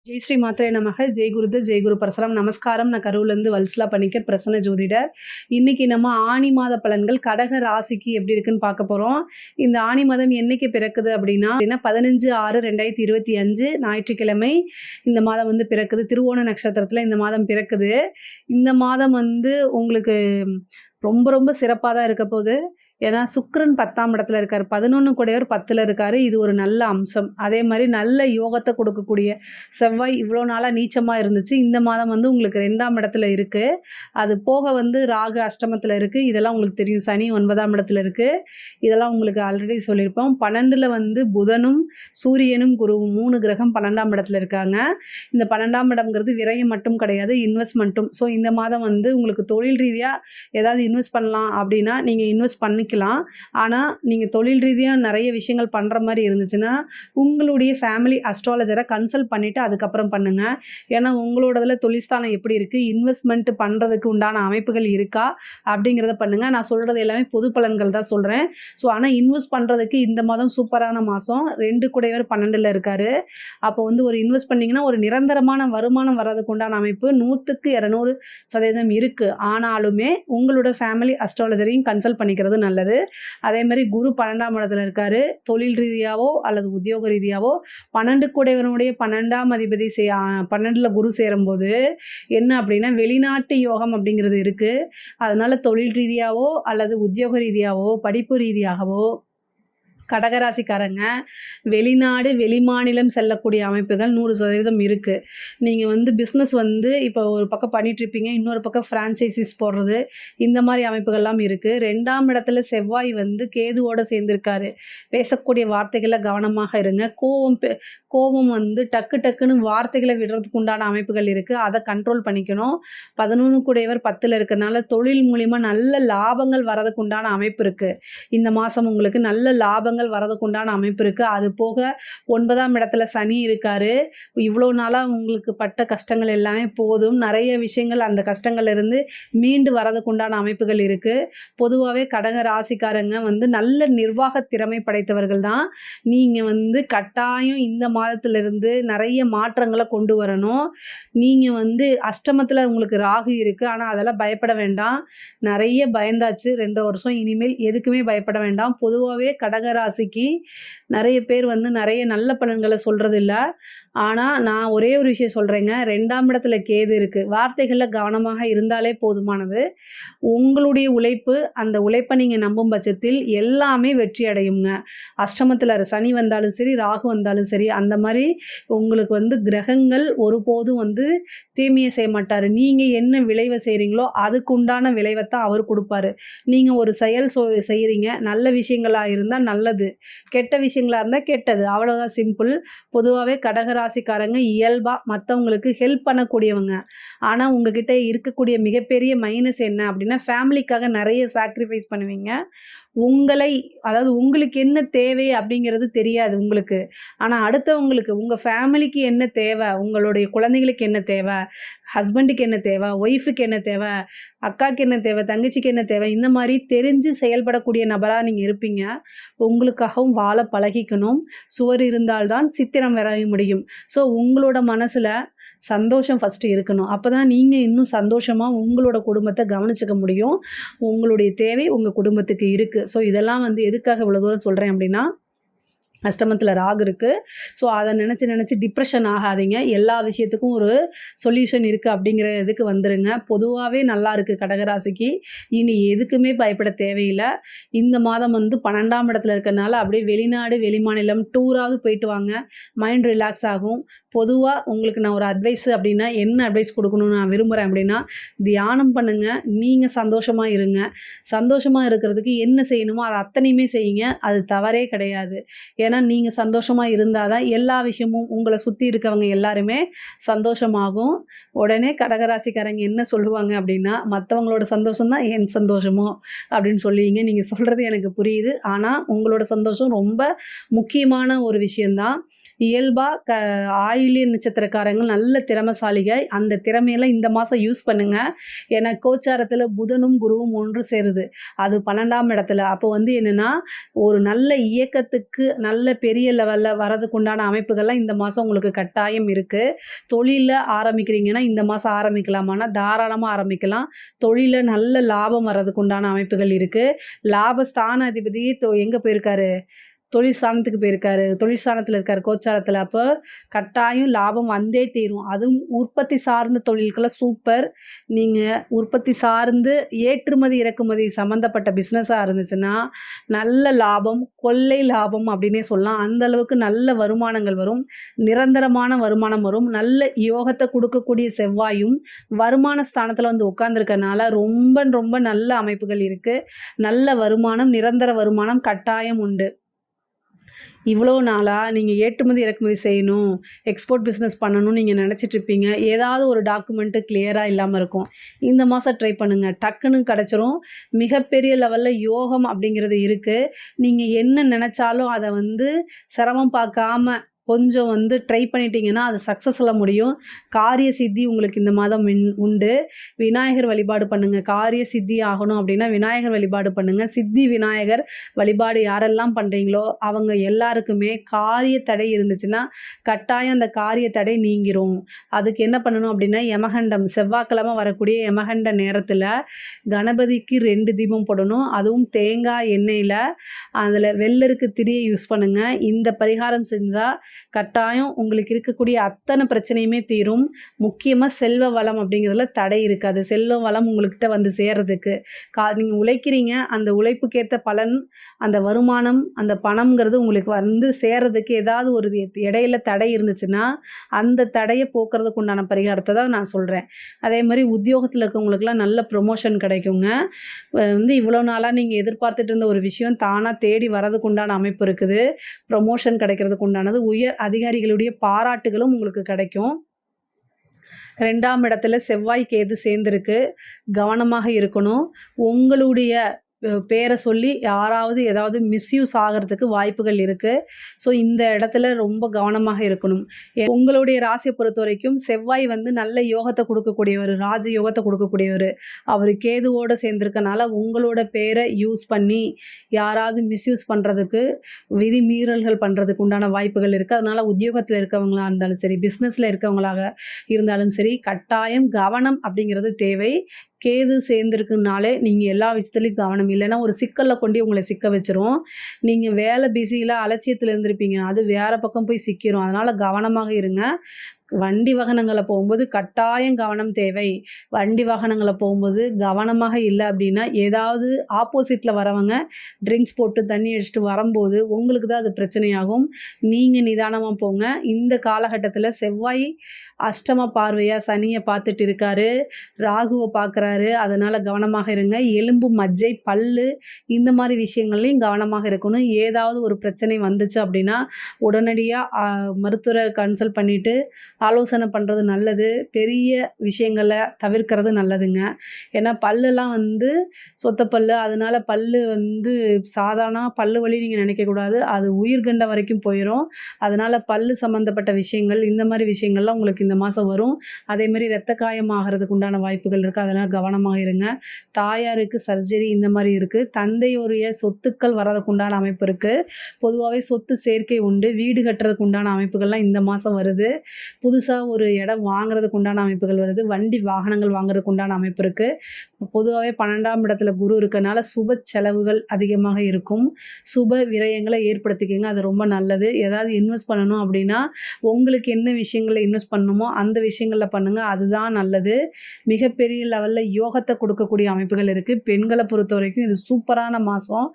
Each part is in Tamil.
ஜெய் ஸ்ரீ மாத்ரே நமக. ஜெய் குருதேவ், ஜெய் குரு பரசுராம். நமஸ்காரம். நான் கரூர்லேருந்து வல்சலா பணிக்கர், பிரசன்ன ஜோதிடர். இன்னைக்கு நம்ம ஆனி மாத பலன்கள் கடக ராசிக்கு எப்படி இருக்குன்னு பார்க்க போகிறோம். இந்த ஆனி மாதம் என்னைக்கு பிறக்குது அப்படின்னா 15/6/2025 ஞாயிற்றுக்கிழமை இந்த மாதம் வந்து பிறக்குது. திருவோண நட்சத்திரத்தில் இந்த மாதம் பிறக்குது. இந்த மாதம் வந்து உங்களுக்கு ரொம்ப ரொம்ப சிறப்பாக தான் இருக்க போகுது. ஏன்னா சுக்கிரன் 10ஆம் இடத்துல இருக்கார். 11 கூடையவர் 10ல் இருக்காரு. இது ஒரு நல்ல அம்சம். அதே மாதிரி நல்ல யோகத்தை கொடுக்கக்கூடிய செவ்வாய் இவ்வளோ நாளாக நீச்சமாக இருந்துச்சு. இந்த மாதம் வந்து உங்களுக்கு 2ஆம் இடத்துல இருக்குது. அது போக வந்து ராகு அஷ்டமத்தில் இருக்குது. இதெல்லாம் உங்களுக்கு தெரியும். சனி 9ஆம் இடத்துல இருக்குது. இதெல்லாம் உங்களுக்கு ஆல்ரெடி சொல்லியிருப்போம். 12ல் வந்து புதனும் சூரியனும் குருவும் 3 கிரகம் 12ஆம் இடத்துல இருக்காங்க. இந்த 12ஆம் இடம்ங்கிறது விரயம் மட்டும் கிடையாது, இன்வெஸ்ட்மெண்ட்டும். ஸோ இந்த மாதம் வந்து உங்களுக்கு தொழில் ரீதியாக ஏதாவது இன்வெஸ்ட் பண்ணலாம் அப்படின்னா நீங்கள் இன்வெஸ்ட் பண்ணிக்கலாம். ஆனால் நீங்கள் தொழில் ரீதியாக நிறைய விஷயங்கள் பண்ணுற மாதிரி இருந்துச்சுன்னா உங்களுடைய ஃபேமிலி அஸ்ட்ராலஜரை கன்சல்ட் பண்ணிவிட்டு அதுக்கப்புறம் பண்ணுங்கள். ஏன்னா உங்களோடதில் தொழில்ஸ்தானம் எப்படி இருக்குது, இன்வெஸ்ட்மெண்ட் பண்ணுறதுக்கு உண்டான அமைப்புகள் இருக்கா அப்படிங்கிறத பண்ணுங்கள். நான் சொல்கிறது எல்லாமே பொது பலன்கள் தான் சொல்கிறேன். ஸோ ஆனால் இன்வெஸ்ட் பண்ணுறதுக்கு இந்த மாதம் சூப்பரான மாதம். 2 கூடையவர் 12ல் இருக்கார். அப்போ வந்து ஒரு இன்வெஸ்ட் பண்ணிங்கன்னா ஒரு நிரந்தரமான வருமானம் வர்றதுக்கு உண்டான அமைப்பு 100க்கு 200% இருக்குது. ஆனாலுமே உங்களோட ஃபேமிலி அஸ்ட்ராலஜரையும் கன்சல்ட் பண்ணிக்கிறது நல்லது. அதே மாதிரி குரு 12ஆம் இடத்துல இருக்காரு. தொழில் ரீதியாவோ அல்லது உத்தியோக ரீதியாவோ 12 கூடையவனுடைய 12ஆம் அதிபதி 12ல் குரு சேரும்போது என்ன அப்படின்னா வெளிநாட்டு யோகம் அப்படிங்கிறது இருக்குது. அதனால தொழில் ரீதியாவோ அல்லது உத்தியோக ரீதியாவோ படிப்பு ரீதியாகவோ கடகராசிக்காரங்க வெளிநாடு வெளிமாநிலம் செல்லக்கூடிய அமைப்புகள் 100% இருக்குது. நீங்கள் வந்து பிஸ்னஸ் வந்து இப்போ ஒரு பக்கம் பண்ணிகிட்ருப்பீங்க, இன்னொரு பக்கம் ஃப்ரான்ச்சைசிஸ் போடுறது, இந்த மாதிரி அமைப்புகள்லாம் இருக்குது. 2ஆம் இடத்துல செவ்வாய் வந்து கேதுவோடு சேர்ந்துருக்காரு. பேசக்கூடிய வார்த்தைகளில் கவனமாக இருங்க. கோபம் வந்து டக்குன்னு வார்த்தைகளை விடுறதுக்கு உண்டான அமைப்புகள் இருக்குது. அதை கண்ட்ரோல் பண்ணிக்கணும். 11 கூடையவர் 10ல் இருக்கிறனால தொழில் மூலிமா நல்ல லாபங்கள் வரதுக்கு உண்டான அமைப்பு இருக்குது. இந்த மாதம் உங்களுக்கு நல்ல லாபங்கள் வரதுக்கு உண்டான அமைப்பு இருக்குது. அது போக 9ஆம் இடத்துல சனி இருக்கார். இவ்வளோ நாளாக உங்களுக்கு பட்ட கஷ்டங்கள் எல்லாமே போதும். நிறைய விஷயங்கள் அந்த கஷ்டங்கள்ல இருந்து மீண்டு வரதுக்கு உண்டான அமைப்புகள் இருக்குது. பொதுவாகவே கடக ராசிக்காரங்க வந்து நல்ல நிர்வாக திறமை படைத்தவர்கள் தான். நீங்கள் வந்து கட்டாயம் இந்த மாதத்திலிருந்து நிறைய மாற்றங்களை கொண்டு வரணும். நீங்கள் வந்து அஷ்டமத்தில் உங்களுக்கு ராகு இருக்குது. ஆனால் அதெல்லாம் பயப்பட வேண்டாம். நிறைய பயந்தாச்சு 2 வருஷம். இனிமேல் எதுக்குமே பயப்பட வேண்டாம். பொதுவாகவே கடகராசிக்கு நிறைய பேர் வந்து நிறைய நல்ல பலன்களை சொல்கிறது இல்லை. ஆனால் நான் ஒரே ஒரு விஷயம் சொல்கிறேங்க. 2ஆம் இடத்துல கேது இருக்குது. வார்த்தைகளில் கவனமாக இருந்தாலே போதுமானது. உங்களுடைய உழைப்பு, அந்த உழைப்பை நீங்கள் நம்பும் பட்சத்தில் எல்லாமே வெற்றி அடையுங்க. அஷ்டமத்தில் சனி வந்தாலும் சரி, ராகு வந்தாலும் சரி, அந்த மாதிரி உங்களுக்கு வந்து கிரகங்கள் ஒருபோதும் வந்து தீமையை செய்ய மாட்டார். நீங்கள் என்ன விளைவை செய்கிறீங்களோ அதுக்கு உண்டான விளைவைத்தான் அவர் கொடுப்பாரு. நீங்கள் ஒரு செயல் செய்கிறீங்க, நல்ல விஷயங்களாக இருந்தால் நல்லது, கெட்ட விஷயங்களாக இருந்தால் கெட்டது, அவ்வளோதான் சிம்பிள். பொதுவாகவே கடகராசிக்காரங்க இயல்பாக மற்றவங்களுக்கு ஹெல்ப் பண்ணக்கூடியவங்க. ஆனால் உங்ககிட்ட இருக்கக்கூடிய மிகப்பெரிய மைனஸ் என்ன அப்படின்னா ஃபேமிலிக்காக நிறைய சாக்ரிஃபைஸ் பண்ணுவீங்க. அதாவது உங்களுக்கு என்ன தேவை அப்படிங்கிறது தெரியாது உங்களுக்கு. ஆனால் அடுத்தவங்களுக்கு உங்கள் ஃபேமிலிக்கு என்ன தேவை, உங்களுடைய குழந்தைகளுக்கு என்ன தேவை, ஹஸ்பண்டுக்கு என்ன தேவை, ஒய்ஃபுக்கு என்ன தேவை, அக்காவுக்கு என்ன தேவை, தங்கச்சிக்கு என்ன தேவை, இந்த மாதிரி தெரிஞ்சு செயல்படக்கூடிய நபராக நீங்கள் இருப்பீங்க. உங்களுக்காகவும் வாழ பழகிக்கணும். சுவர் இருந்தால்தான் சித்திரம் வரைய முடியும். ஸோ உங்களோட மனசில் சந்தோஷம் ஃபஸ்ட்டு இருக்கணும். அப்போ தான் நீங்கள் இன்னும் சந்தோஷமாக உங்களோட குடும்பத்தை கவனிச்சுக்க முடியும். உங்களுடைய தேவை உங்கள் குடும்பத்துக்கு இருக்குது. ஸோ இதெல்லாம் வந்து எதுக்காக இவ்வளோ தூரம் சொல்கிறேன் அப்படின்னா அஷ்டமத்தில் ராகு இருக்குது. ஸோ அதை நினச்சி டிப்ரெஷன் ஆகாதீங்க. எல்லா விஷயத்துக்கும் ஒரு சொல்யூஷன் இருக்குது அப்படிங்கிற இதுக்கு வந்துடுங்க. பொதுவாகவே நல்லா இருக்குது கடகராசிக்கு. இனி எதுக்குமே பயப்பட தேவையில்லை. இந்த மாதம் வந்து 12ஆம் இடத்துல இருக்கிறனால அப்படியே வெளிநாடு வெளிமாநிலம் டூராவது போயிட்டு வாங்க. மைண்ட் ரிலாக்ஸ் ஆகும். பொதுவாக உங்களுக்கு நான் ஒரு அட்வைஸ் அப்படின்னா என்ன அட்வைஸ் கொடுக்கணும்னு நான் விரும்புகிறேன் அப்படின்னா தியானம் பண்ணுங்கள். நீங்கள் சந்தோஷமாக இருங்க. சந்தோஷமாக இருக்கிறதுக்கு என்ன செய்யணுமோ அதை அத்தனையுமே செய்யுங்க. அது தவறே கிடையாது. ஏன்னா நீங்கள் சந்தோஷமாக இருந்தால் தான் எல்லா விஷயமும் உங்களை சுற்றி இருக்கவங்க எல்லாருமே சந்தோஷமாகும். உடனே கடகராசிக்காரங்க என்ன சொல்லுவாங்க அப்படின்னா மற்றவங்களோட சந்தோஷம் தான் என் சந்தோஷமோ அப்படின்னு சொல்லுவீங்க. நீங்கள் சொல்கிறது எனக்கு புரியுது. ஆனால் உங்களோட சந்தோஷம் ரொம்ப முக்கியமான ஒரு விஷயந்தான். இயல்பாக ஆயில்ய நட்சத்திரக்காரங்க நல்ல திறமைசாலிக. அந்த திறமையெல்லாம் இந்த மாதம் யூஸ் பண்ணுங்க. ஏன்னா கோச்சாரத்தில் புதனும் குருவும் ஒன்று சேருது. அது 12ஆம் இடத்துல. அப்போ வந்து என்னென்னா ஒரு நல்ல இயக்கத்துக்கு நல்ல பெரிய லெவலில் வரதுக்கு உண்டான அமைப்புகள்லாம் இந்த மாதம் உங்களுக்கு கட்டாயம் இருக்குது. தொழிலில் ஆரம்பிக்கிறீங்கன்னா இந்த மாதம் ஆரம்பிக்கலாமான்னா தாராளமாக ஆரம்பிக்கலாம். தொழிலில் நல்ல லாபம் வர்றதுக்கு உண்டான அமைப்புகள் இருக்குது. லாபஸ்தான அதிபதி எங்கே போயிருக்காரு? தொழில் ஸ்தானத்துக்கு போயிருக்காரு. தொழில் ஸ்தானத்தில் இருக்காரு கோச்சாரத்தில். அப்போ கட்டாயம் லாபம் வந்தே தீரும். அதுவும் உற்பத்தி சார்ந்த தொழில்கள்லாம் சூப்பர். நீங்கள் உற்பத்தி சார்ந்து ஏற்றுமதி இறக்குமதி சம்மந்தப்பட்ட பிஸ்னஸாக இருந்துச்சுன்னா நல்ல லாபம், கொள்ளை லாபம் அப்படின்னே சொல்லலாம். அந்த அளவுக்கு நல்ல வருமானங்கள் வரும். நிரந்தரமான வருமானம் வரும். நல்ல யோகத்தை கொடுக்கக்கூடிய செவ்வாயும் வருமான ஸ்தானத்தில் வந்து உட்கார்ந்துருக்கனால ரொம்ப ரொம்ப நல்ல அமைப்புகள் இருக்குது. நல்ல வருமானம், நிரந்தர வருமானம் கட்டாயம் உண்டு. இவ்வளோ நாளாக நீங்கள் ஏற்றுமதி இறக்குமதி செய்யணும், எக்ஸ்போர்ட் பிஸ்னஸ் பண்ணணும்னு நீங்கள் நினச்சிட்ருப்பீங்க. ஏதாவது ஒரு டாக்குமெண்ட்டு கிளியராக இல்லாமல் இருக்கும். இந்த மாதம் ட்ரை பண்ணுங்கள், டக்குன்னு கிடச்சிரும். மிகப்பெரிய லெவலில் யோகம் அப்படிங்கிறது இருக்குது. நீங்கள் என்ன நினச்சாலும் அதை வந்து சிரமம் பார்க்காம கொஞ்சம் வந்து ட்ரை பண்ணிட்டீங்கன்னா அது சக்ஸஸில் முடியும். காரிய சித்தி உங்களுக்கு இந்த மாதம் உண்டு. விநாயகர் வழிபாடு பண்ணுங்கள். காரிய சித்தி ஆகணும் அப்படின்னா விநாயகர் வழிபாடு பண்ணுங்கள். சித்தி விநாயகர் வழிபாடு யாரெல்லாம் பண்ணுறீங்களோ அவங்க எல்லாருக்குமே காரிய தடை இருந்துச்சுன்னா கட்டாயம் அந்த காரிய தடை நீங்கிரும். அதுக்கு என்ன பண்ணணும் அப்படின்னா யமகண்டம் செவ்வாய்க்கிழமை வரக்கூடிய யமகண்ட நேரத்தில் கணபதிக்கு 2 தீபம் போடணும். அதுவும் தேங்காய் எண்ணெயில் அதில் வெள்ளருக்கு திரியை யூஸ் பண்ணுங்கள். இந்த பரிகாரம் செஞ்சால் கட்டாயம் உங்களுக்கு இருக்கக்கூடிய அத்தனை பிரச்சனையுமே தீரும். முக்கியமாக செல்வ வளம் அப்படிங்கிறதுல தடை இருக்காது. செல்வ வளம் உங்கள்கிட்ட வந்து சேர்றதுக்கு நீங்கள் உழைக்கிறீங்க. அந்த உழைப்புக்கேற்ற பலன், அந்த வருமானம், அந்த பணம்ங்கிறது உங்களுக்கு வந்து சேர்றதுக்கு ஏதாவது ஒரு இடையில தடை இருந்துச்சுன்னா அந்த தடையை போக்குறதுக்கு உண்டான பரிகாரத்தை தான் நான் சொல்கிறேன். அதே மாதிரி உத்தியோகத்தில் இருக்கவங்களுக்குலாம் நல்ல ப்ரொமோஷன் கிடைக்குங்க. வந்து இவ்வளோ நாளாக நீங்கள் எதிர்பார்த்துட்டு இருந்த ஒரு விஷயம் தானாக தேடி வரதுக்கு உண்டான அமைப்பு இருக்குது. ப்ரொமோஷன் கிடைக்கிறதுக்கு உண்டானது உயர் அதிகாரிகளுடைய பாராட்டுகளும் உங்களுக்கு கிடைக்கும். 2ஆம் இடத்துல செவ்வாய் கேது சேர்ந்திருக்கு. கவனமாக இருக்கணும். உங்களுடைய பேரை சொல்லி யாராவது ஏதாவது மிஸ்யூஸ் ஆகிறதுக்கு வாய்ப்புகள் இருக்குது. ஸோ இந்த இடத்துல ரொம்ப கவனமாக இருக்கணும். உங்களுடைய ராசியை பொறுத்த வரைக்கும் செவ்வாய் வந்து நல்ல யோகத்தை கொடுக்கக்கூடியவர், ராஜ யோகத்தை கொடுக்கக்கூடியவர். அவர் கேதுவோடு சேர்ந்துருக்கனால உங்களோட பேரை யூஸ் பண்ணி யாராவது மிஸ்யூஸ் பண்ணுறதுக்கு, விதி மீறல்கள் பண்ணுறதுக்கு உண்டான வாய்ப்புகள் இருக்குது. அதனால் உத்தியோகத்தில் இருக்கவங்களாக இருந்தாலும் சரி, பிஸ்னஸில் இருக்கவங்களாக இருந்தாலும் சரி, கட்டாயம் கவனம் அப்படிங்கிறது தேவை. கேது சேர்ந்துருக்குனாலே நீங்கள் எல்லா விஷயத்துலையும் கவனம், இல்லைன்னா ஒரு சிக்கலில் கொண்டு உங்களை சிக்க வச்சிரும். நீங்கள் வேலை பிஸியில் அலட்சியத்தில் இருந்திருப்பீங்க, அது வேறு பக்கம் போய் சிக்கிரும். அதனால் கவனமாக இருங்க. வண்டி வாகனங்களை போகும்போது கட்டாயம் கவனம் தேவை. வண்டி வாகனங்களை போகும்போது கவனமாக இல்லை அப்படின்னா ஏதாவது ஆப்போசிட்டில் வரவங்க ட்ரிங்க்ஸ் போட்டு தண்ணி அடிச்சுட்டு வரும்போது உங்களுக்கு தான் அது பிரச்சனையாகும். நீங்கள் நிதானமாக போங்க. இந்த காலகட்டத்தில் செவ்வாய் அஷ்டம பார்வையாக சனியை பார்த்துட்டு இருக்காரு, ராகுவை பார்க்குறாரு. அதனால் கவனமாக இருங்க. எலும்பு, மஜ்ஜை, பல்லு இந்த மாதிரி விஷயங்கள்லையும் கவனமாக இருக்கணும். ஏதாவது ஒரு பிரச்சனை வந்துச்சு அப்படின்னா உடனடியாக மருத்துவரை கன்சல்ட் பண்ணிவிட்டு ஆலோசனை பண்ணுறது நல்லது. பெரிய விஷயங்களை தவிர்க்கிறது நல்லதுங்க. ஏன்னா பல்லெல்லாம் வந்து சொத்த பல்லு, அதனால் பல்லு வந்து சாதாரண பல்லு வலி நீங்கள் நினைக்கக்கூடாது. அது உயிர்கண்ட வரைக்கும் போயிடும். அதனால் பல்லு சம்மந்தப்பட்ட விஷயங்கள், இந்த மாதிரி விஷயங்கள்லாம் உங்களுக்கு இந்த மாதம் வரும். அதேமாதிரி இரத்த காயம் ஆகிறதுக்கு உண்டான வாய்ப்புகள் இருக்குது. அதனால் கவனமாக இருங்க. தாயாருக்கு சர்ஜரி இந்த மாதிரி இருக்குது. தந்தையுடைய சொத்துக்கள் வர்றதுக்கு உண்டான அமைப்பு இருக்குது. பொதுவாகவே சொத்து சேர்க்கை உண்டு. வீடு கட்டுறதுக்கு உண்டான அமைப்புகள்லாம் இந்த மாதம் வருது. புதுசாக ஒரு இடம் வாங்குறதுக்கு உண்டான அமைப்புகள் வருது. வண்டி வாகனங்கள் வாங்குறதுக்கு உண்டான அமைப்பு இருக்குது. பொதுவாகவே 12ஆம் இடத்துல குரு இருக்கனால சுப செலவுகள் அதிகமாக இருக்கும். சுப விரயங்களை ஏற்படுத்திக்கங்க. அது ரொம்ப நல்லது. ஏதாவது இன்வெஸ்ட் பண்ணணும் அப்படின்னா உங்களுக்கு என்ன விஷயங்களில் இன்வெஸ்ட் பண்ணணுமோ அந்த விஷயங்களில் பண்ணுங்கள். அதுதான் நல்லது. மிகப்பெரிய லெவலில் யோகத்தை கொடுக்கக்கூடிய அமைப்புகள் இருக்குது. பெண்களை பொறுத்த வரைக்கும் இது சூப்பரான மாதம்.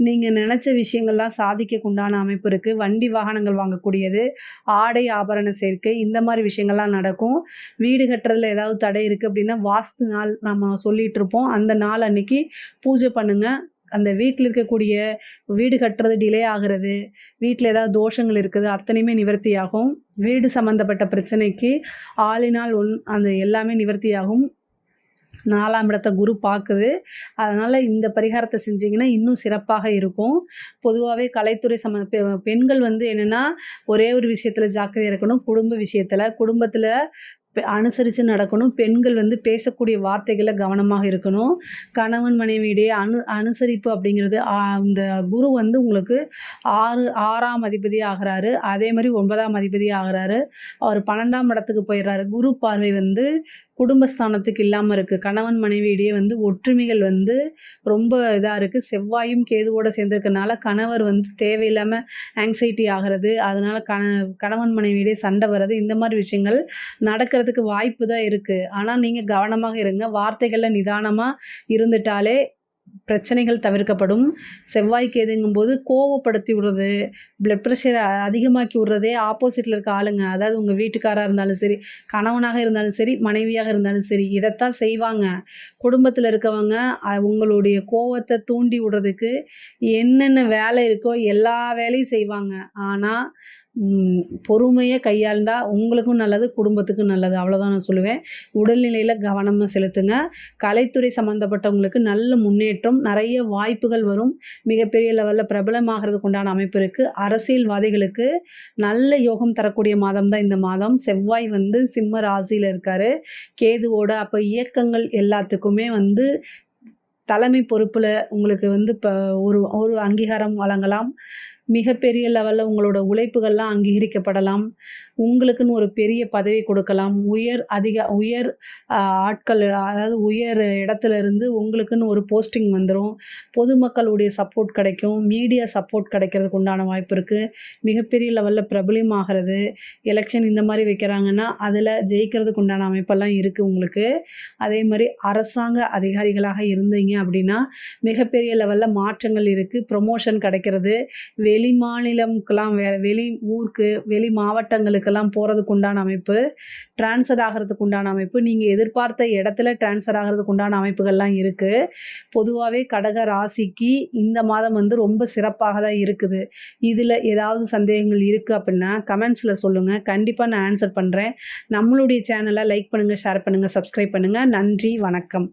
நீங்கள் நினச்ச விஷயங்கள்லாம் சாதிக்க உண்டான அமைப்பு இருக்குது. வண்டி வாகனங்கள் வாங்கக்கூடியது, ஆடை ஆபரண சேர்க்கை, இந்த மாதிரி விஷயங்கள்லாம் நடக்கும். வீடு கட்டுறதுல ஏதாவது தடை இருக்குது அப்படின்னா வாஸ்து நாள் நம்ம சொல்லிகிட்டு இருப்போம். அந்த நாள் அன்னைக்கு பூஜை பண்ணுங்கள். அந்த வீட்டில் இருக்கக்கூடிய வீடு கட்டுறது டிலே ஆகிறது, வீட்டில் ஏதாவது தோஷங்கள் இருக்குது, அத்தனையுமே நிவர்த்தி ஆகும். வீடு சம்மந்தப்பட்ட பிரச்சனைக்கு ஆளினால் அந்த எல்லாமே நிவர்த்தி ஆகும். 4ஆம் இடத்த குரு பார்க்குது. அதனால இந்த பரிகாரத்த செஞ்சீங்கன்னா, இன்னும் சிறப்பாக இருக்கும். பொதுவாவே கலைத்துறை பெண்கள் வந்து என்னன்னா, ஒரே ஒரு விஷயத்துல ஜாக்கிரதையா இருக்கணும். குடும்ப விஷயத்துல. குடும்பத்துல அனுசரித்து நடக்கணும். பெண்கள் வந்து பேசக்கூடிய வார்த்தைகள்ல கவனமாக இருக்கணும். கணவன் மனைவியிடையே அனுசரிப்பு அப்படிங்கிறது இந்த குரு வந்து உங்களுக்கு 6ஆம் அதிபதி ஆகுறாரு. அதே மாரி 9ஆம் அதிபதி ஆகுறாரு. அவர் 12ஆம் இடத்துக்கு போயிடுறாரு. குரு பார்வை வந்து குடும்பஸ்தானத்துக்கு இல்லாம இருக்கு. கணவன் மனைவியிடையே வந்து ஒற்றுமைகள் வந்து ரொம்ப இதா இருக்கு. செவ்வாயும் கேதுவோட சேர்ந்திருக்கனால கணவர் வந்து தேவையில்லாம ஆங்ஸைட்டி ஆகுறது, அதனால கணவன் மனைவியிடையே சண்டை வர்றது, இந்த மாரி விஷயங்கள் நடக்கிறதுக்கு வாய்ப்பு தான் இருக்கு. ஆனா நீங்க கவனமாக இருங்க. வார்த்தைகள்ல நிதானமா இருந்துட்டாலே பிரச்சனைகள் தவிர்க்கப்படும். செவ்வாய் கேதுங்கும்போது கோவப்படுத்தி விடுறது, பிளட் பிரஷர அதிகமாக்கி விடுறதே ஆப்போசிட்ல இருக்க ஆளுங்க. அதாவது உங்க வீட்டுக்காரரா இருந்தாலும் சரி, கணவனாக இருந்தாலும் சரி, மனைவியாக இருந்தாலும் சரி, இதத்தான் செய்வாங்க. குடும்பத்தில இருக்கவங்க உங்களுடைய கோவத்த தூண்டி விடுறதுக்கு என்னென்ன வேலை இருக்கோ எல்லா வேலையும் செய்வாங்க. ஆனா பொறுமையா கையாண்டா உங்களுக்கும் நல்லது, குடும்பத்துக்கும் நல்லது. அவ்வளோதான் நான் சொல்லுவேன். உடல்நிலையில கவனமா செலுத்துங்க. கலைத்துறை சம்மந்தப்பட்டவங்களுக்கு நல்ல முன்னேற்றம், நெறைய வாய்ப்புகள் வரும். மிகப்பெரிய லெவல்ல பிரபலமாகறதுக்கு உண்டான அமைப்பு இருக்கு. அரசியல்வாதிகளுக்கு நல்ல யோகம் தரக்கூடிய மாதம் தான் இந்த மாதம். செவ்வாய் வந்து சிம்ம ராசியில இருக்காரு. கேதுவோட அப்ப இயக்கங்கள் எல்லாத்துக்குமே வந்து தலைமை பொறுப்புல உங்களுக்கு வந்து ஒரு ஒரு அங்கீகாரம் வழங்கலாம். மிகப்பெரிய லெவல்ல உங்களோட உழைப்புகள்லாம் அங்கீகரிக்கப்படலாம். உங்களுக்குன்னு ஒரு பெரிய பதவி கொடுக்கலாம். உயர் ஆட்கள் அதாவது உயர் இடத்துல இருந்து உங்களுக்குன்னு ஒரு போஸ்டிங் வந்துரும். பொதுமக்களுடைய சப்போர்ட் கிடைக்கும். மீடியா சப்போர்ட் கிடைக்கிறதுக்கு உண்டான வாய்ப்பு இருக்கு. மிகப்பெரிய லெவல்ல பிரபலமாகறது, எலெக்ஷன் இந்த மாரி வைக்கிறாங்கன்னா, அதில ஜெயிக்கிறதுக்கு உண்டான அமைப்பெல்லாம் இருக்கு உங்களுக்கு. அதே மாரி அரசாங்க அதிகாரிகளாக இருந்தீங்க அப்படின்னா, மிகப்பெரிய லெவல்ல மாற்றங்கள் இருக்கு. ப்ரமோஷன் கிடைக்கிறது. வெளி மாநிலம்க்கெல்லாம் வெளி ஊருக்கு, வெளி மாவட்டங்களுக்கெல்லாம் போறதுக்கு உண்டான அமைப்பு, ட்ரான்ஸ்ஃபர் ஆகுறதுக்கு உண்டான அமைப்பு, நீங்க எதிர்பார்த்த இடத்துல ட்ரான்ஸ்ஃபர் ஆகுறதுக்கு உண்டான அமைப்புகள்லாம் இருக்கு. பொதுவாவே கடக ராசிக்கு இந்த மாதம் வந்து ரொம்ப சிறப்பாக தான் இருக்குது. இதில ஏதாவது சந்தேகங்கள் இருக்கு அப்படின்னா, கமெண்ட்ஸ்ல சொல்லுங்க. கண்டிப்பா நான் ஆன்சர் பண்றேன். நம்மளுடைய சேனல லைக் பண்ணுங்க, ஷேர் பண்ணுங்க, சப்ஸ்கிரைப் பண்ணுங்க. நன்றி, வணக்கம்.